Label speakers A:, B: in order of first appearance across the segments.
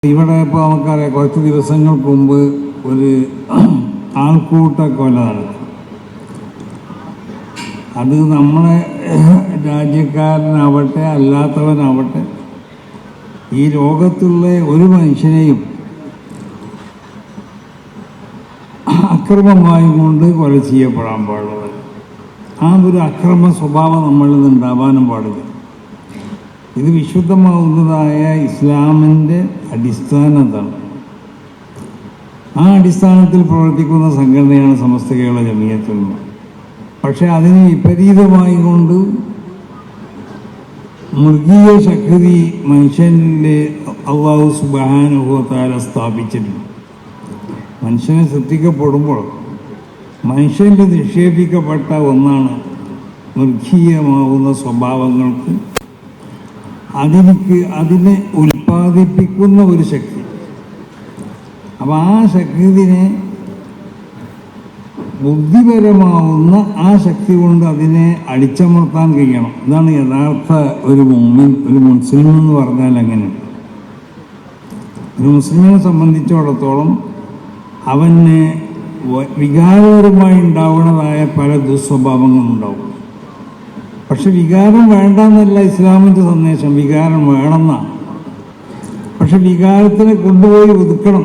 A: ഇവിടെ ഇപ്പോൾ നമുക്കറിയാം, കുറച്ച് ദിവസങ്ങൾക്ക് മുമ്പ് ഒരു ആൾക്കൂട്ട കൊല നടത്തി. അത് നമ്മളെ രാജ്യക്കാരനാവട്ടെ അല്ലാത്തവനാവട്ടെ ഈ ലോകത്തുള്ള ഒരു മനുഷ്യനെയും അക്രമമായി കൊണ്ട് കൊല ചെയ്യപ്പെടാൻ പാടുള്ളത്. ആ ഒരു അക്രമ സ്വഭാവം നമ്മളിൽ നിന്ന് ഉണ്ടാവാനും പാടില്ല. ഇത് വിശുദ്ധമാവുന്നതായ ഇസ്ലാമിൻ്റെ അടിസ്ഥാനത്താണ്. ആ അടിസ്ഥാനത്തിൽ പ്രവർത്തിക്കുന്ന സംഘടനയാണ് സമസ്ത കേരള ജമിയത്തുൽ ഉലമ. പക്ഷെ അതിന് വിപരീതമായി കൊണ്ട് മൃഗീയ ശക്തി മനുഷ്യനിലെ അല്ലാഹു സുബ്ഹാനഹു വ തആല സ്ഥാപിച്ചിട്ടുണ്ട്. മനുഷ്യനെ സൃഷ്ടിക്കപ്പെടുമ്പോൾ മനുഷ്യനിൽ നിക്ഷേപിക്കപ്പെട്ട ഒന്നാണ് മൃഗീയമാവുന്ന സ്വഭാവങ്ങൾക്ക് അതിനെ ഉൽപ്പാദിപ്പിക്കുന്ന ഒരു ശക്തി. അപ്പം ആ ശക്തിനെ ബുദ്ധിപരമാവുന്ന ആ ശക്തി കൊണ്ട് അതിനെ അടിച്ചമർത്താൻ കഴിയണം. ഇതാണ് യഥാർത്ഥ ഒരു മുഅ്മിൻ, ഒരു മുസ്ലിം എന്ന് പറഞ്ഞാൽ. അങ്ങനെ ഒരു മുസ്ലിമിനെ സംബന്ധിച്ചിടത്തോളം അവന് വികാരപരമായി ഉണ്ടാവുന്നതായ പല ദുസ്വഭാവങ്ങളുണ്ടാവും. പക്ഷെ വികാരം വേണ്ടെന്നല്ല ഇസ്ലാമിൻ്റെ സന്ദേശം, വികാരം വേണമെന്നാണ്. പക്ഷെ വികാരത്തിനെ കൊണ്ടുപോയി ഒതുക്കണം.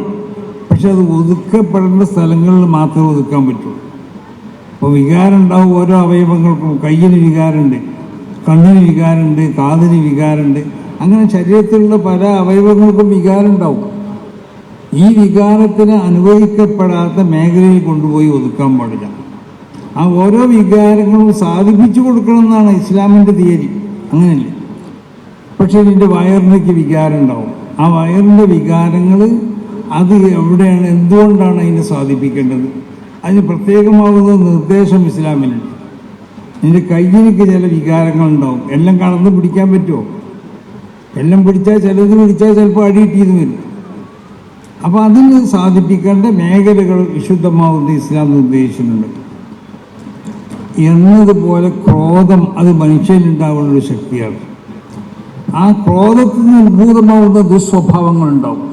A: പക്ഷെ അത് ഒതുക്കപ്പെടേണ്ട സ്ഥലങ്ങളിൽ മാത്രമേ ഒതുക്കാൻ പറ്റൂ. അപ്പോൾ വികാരം ഉണ്ടാവും ഓരോ അവയവങ്ങൾക്കും. കയ്യിന് വികാരമുണ്ട്, കണ്ണിന് വികാരമുണ്ട്, കാതിന് വികാരമുണ്ട്. അങ്ങനെ ശരീരത്തിലുള്ള പല അവയവങ്ങൾക്കും വികാരം ഉണ്ടാവും. ഈ വികാരത്തിന് അനുവദിക്കപ്പെടാത്ത മേഖലയിൽ കൊണ്ടുപോയി ഒതുക്കാൻ പാടില്ല. ആ ഓരോ വികാരങ്ങളും സാധിപ്പിച്ചു കൊടുക്കണം എന്നാണ് ഇസ്ലാമിൻ്റെ തിയറി. അങ്ങനെയല്ലേ? പക്ഷെ ഇതിൻ്റെ വയറിനൊക്കെ വികാരം ഉണ്ടാവും. ആ വയറിൻ്റെ വികാരങ്ങൾ അത് എവിടെയാണ്, എന്തുകൊണ്ടാണ് അതിനെ സാധിപ്പിക്കേണ്ടത്? അതിന് പ്രത്യേകമാകുന്ന നിർദ്ദേശം ഇസ്ലാമിലുണ്ട്. ഇതിൻ്റെ കയ്യിനൊക്കെ ചില വികാരങ്ങളുണ്ടാവും. എല്ലാം കടന്ന് പിടിക്കാൻ പറ്റുമോ? എല്ലാം പിടിച്ചാൽ ചിലപ്പോൾ അടിയിട്ടിന്ന് വരും. അപ്പോൾ അതിന് സാധിപ്പിക്കേണ്ട മേഖലകൾ വിശുദ്ധമാവുന്ന ഇസ്ലാം നിർദ്ദേശിച്ചിട്ടുണ്ട്. എന്നതുപോലെ ക്രോധം അത് മനുഷ്യനുണ്ടാവുന്ന ഒരു ശക്തിയാണ്. ആ ക്രോധത്തിൽ നിന്ന് ഉത്ഭൂതമാവുന്ന ദുസ്വഭാവങ്ങളുണ്ടാവും.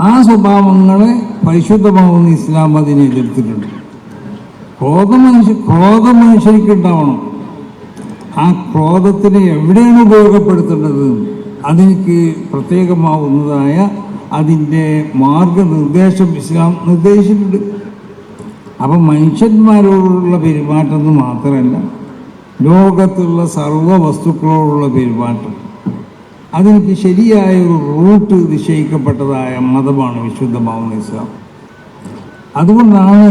A: ആ സ്വഭാവങ്ങളെ പരിശുദ്ധമാവുന്ന ഇസ്ലാം അതിനെ എതിർത്തിട്ടുണ്ട്. ക്രോധം മനുഷ്യർക്ക് ഉണ്ടാവണം. ആ ക്രോധത്തിനെ എവിടെയാണ് ഉപയോഗപ്പെടുത്തേണ്ടത്? അതിലേക്ക് പ്രത്യേകമാവുന്നതായ അതിൻ്റെ മാർഗനിർദ്ദേശം ഇസ്ലാം നിർദ്ദേശിച്ചിട്ടുണ്ട്. അപ്പം മനുഷ്യന്മാരോടുള്ള പെരുമാറ്റം മാത്രമല്ല, ലോകത്തുള്ള സർവ്വ വസ്തുക്കളോടുള്ള പെരുമാറ്റം, അതിന് ശരിയായ ഒരു റൂട്ട് നിശ്ചയിക്കപ്പെട്ടതായ മതമാണ് വിശുദ്ധമാവുന്ന ഇസ്ലാം. അതുകൊണ്ടാണ്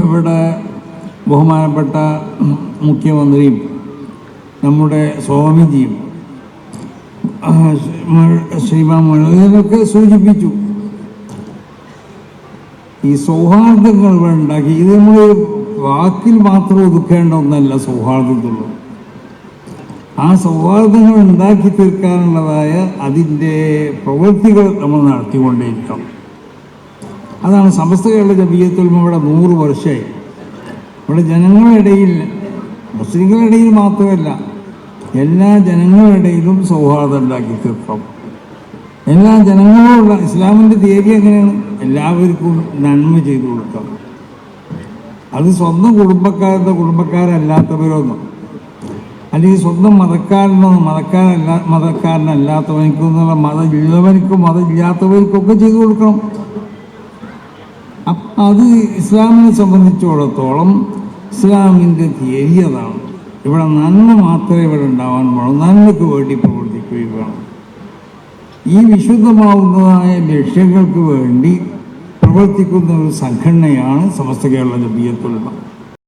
A: ഇവിടെ ബഹുമാനപ്പെട്ട മുഖ്യമന്ത്രിയും നമ്മുടെ സ്വാമിജിയും ശ്രീമാൻ മൊയ്തീനൊക്കെ സൂചിപ്പിച്ചു, ഈ സൗഹാർദ്ദങ്ങൾ ഉണ്ടാക്കി. ഇത് നമ്മൾ വാക്കിൽ മാത്രം ഒതുക്കേണ്ട ഒന്നല്ല സൗഹാർദ്ദത്തുള്ളത്. ആ സൗഹാർദ്ദങ്ങൾ ഉണ്ടാക്കി തീർക്കാനുള്ളതായ അതിൻ്റെ പ്രവൃത്തികൾ നമ്മൾ നടത്തിക്കൊണ്ടേയിരിക്കണം. അതാണ് സമസ്ത കേരള ജമിയത്തുൽ ഉലമ ഇവിടെ 100 വർഷമായി. ഇവിടെ ജനങ്ങളുടെ ഇടയിൽ, മുസ്ലിങ്ങളുടെ ഇടയിൽ മാത്രമല്ല, എല്ലാ ജനങ്ങളുടെ ഇടയിലും സൗഹാർദ്ദം ഉണ്ടാക്കി തീർക്കണം. എല്ലാ ജനങ്ങളോടുള്ള ഇസ്ലാമിൻ്റെ തിയറി എങ്ങനെയാണ്? എല്ലാവർക്കും നന്മ ചെയ്തു കൊടുക്കണം. അത് സ്വന്തം കുടുംബക്കാരല്ലാത്തവരൊന്നും, അല്ലെങ്കിൽ സ്വന്തം മതക്കാരനല്ലാത്തവനിക്കും മതമുള്ളവനിക്കും മതമില്ലാത്തവർക്കൊക്കെ ചെയ്തു കൊടുക്കണം. അത് ഇസ്ലാമിനെ സംബന്ധിച്ചിടത്തോളം ഇസ്ലാമിൻ്റെ തിയറി അതാണ്. ഇവിടെ നന്മ മാത്രമേ ഇവിടെ ഉണ്ടാവാൻ പാടുള്ളൂ. നന്മയ്ക്ക് വേണ്ടി പ്രവർത്തിക്കുകയും വേണം. ഈ വിശുദ്ധമാവുന്നതായ ലക്ഷ്യങ്ങൾക്ക് വേണ്ടി പ്രവർത്തിക്കുന്ന ഒരു സംഘടനയാണ് സമസ്ത കേരള ജമിയത്തുൽ ഉലമ.